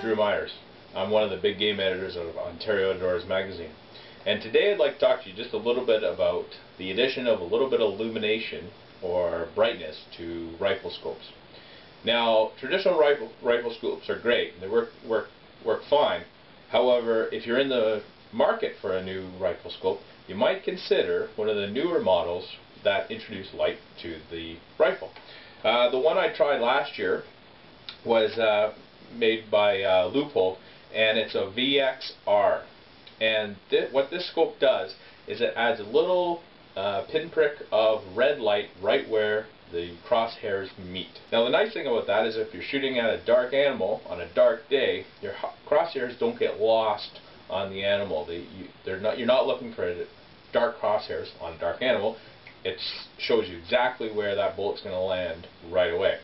Drew Myers. I'm one of the big game editors of Ontario Outdoors magazine. And today I'd like to talk to you just a little bit about the addition of a little bit of illumination or brightness to rifle scopes. Now, traditional rifle scopes are great. They work fine. However, if you're in the market for a new rifle scope, you might consider one of the newer models that introduce light to the rifle. The one I tried last year was made by Loophole, and it's a VXR. And what this scope does is it adds a little pinprick of red light right where the crosshairs meet. Now the nice thing about that is if you're shooting at a dark animal on a dark day, your crosshairs don't get lost on the animal. You're not looking for dark crosshairs on a dark animal. It shows you exactly where that bullet's going to land right away.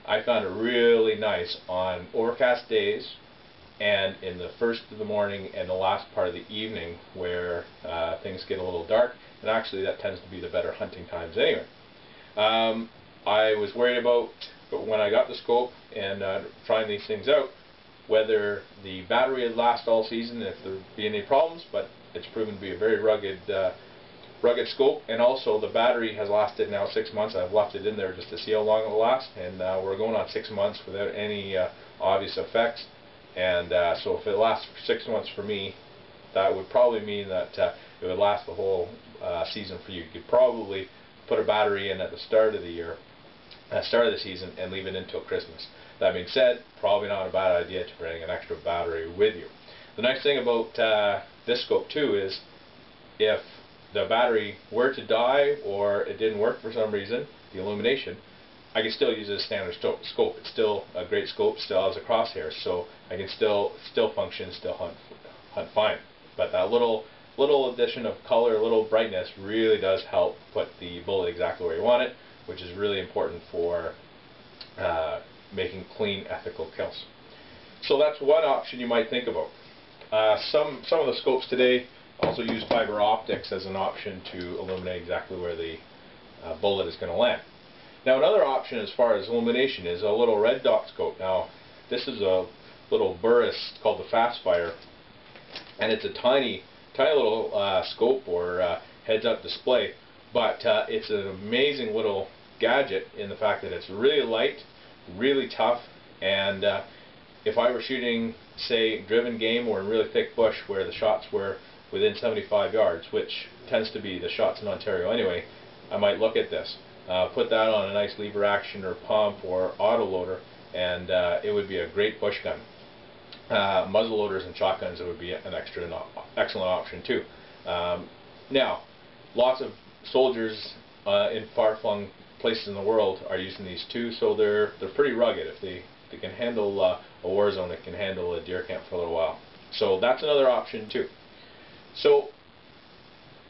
I found it really nice on overcast days and in the first of the morning and the last part of the evening where things get a little dark, and actually that tends to be the better hunting times anyway. I was worried about, when I got the scope and trying these things out, whether the battery would last all season, if there would be any problems, but it's proven to be a very rugged scope, and also the battery has lasted now 6 months. I've left it in there just to see how long it will last, and we're going on 6 months without any obvious effects. And so if it lasts for 6 months for me, that would probably mean that it would last the whole season for you. You could probably put a battery in at the start of the year, start of the season, and leave it until Christmas. That being said, probably not a bad idea to bring an extra battery with you. The nice thing about this scope too is if the battery were to die or it didn't work for some reason, the illumination, I can still use it as a standard scope. It's still a great scope, still has a crosshair, so I can still function, still hunt fine. But that little addition of color, a little brightness really does help put the bullet exactly where you want it, which is really important for making clean, ethical kills. So that's one option you might think about. Some of the scopes today also use fiber optics as an option to illuminate exactly where the bullet is going to land. Now another option as far as illumination is a little red dot scope. Now this is a little Burris called the Fastfire, and it's a tiny little scope or heads-up display, but it's an amazing little gadget in the fact that it's really light, really tough, and if I were shooting, say, driven game or in really thick bush where the shots were within 75 yards, which tends to be the shots in Ontario anyway, I might look at this. Put that on a nice lever action or pump or autoloader, and it would be a great bush gun. Muzzle loaders and shotguns, it would be an excellent option too. Now, lots of soldiers in far-flung places in the world are using these too, so they're pretty rugged. If they can handle a war zone, it can handle a deer camp for a little while. So that's another option too. So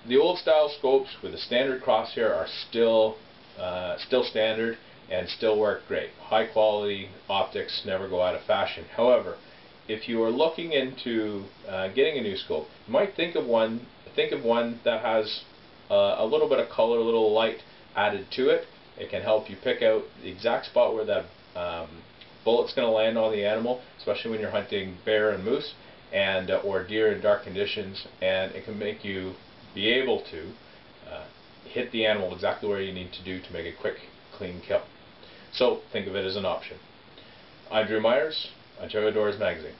the old style scopes with the standard crosshair are still standard and still work great. High quality optics never go out of fashion. However, if you are looking into getting a new scope, you might think of one that has a little bit of color, a little light added to it. It can help you pick out the exact spot where that bullet's going to land on the animal, especially when you're hunting bear and moose and or deer in dark conditions, and it can make you be able to hit the animal exactly where you need to do to make a quick, clean kill. So think of it as an option. I'm Drew Myers, Ontario Outdoors magazine.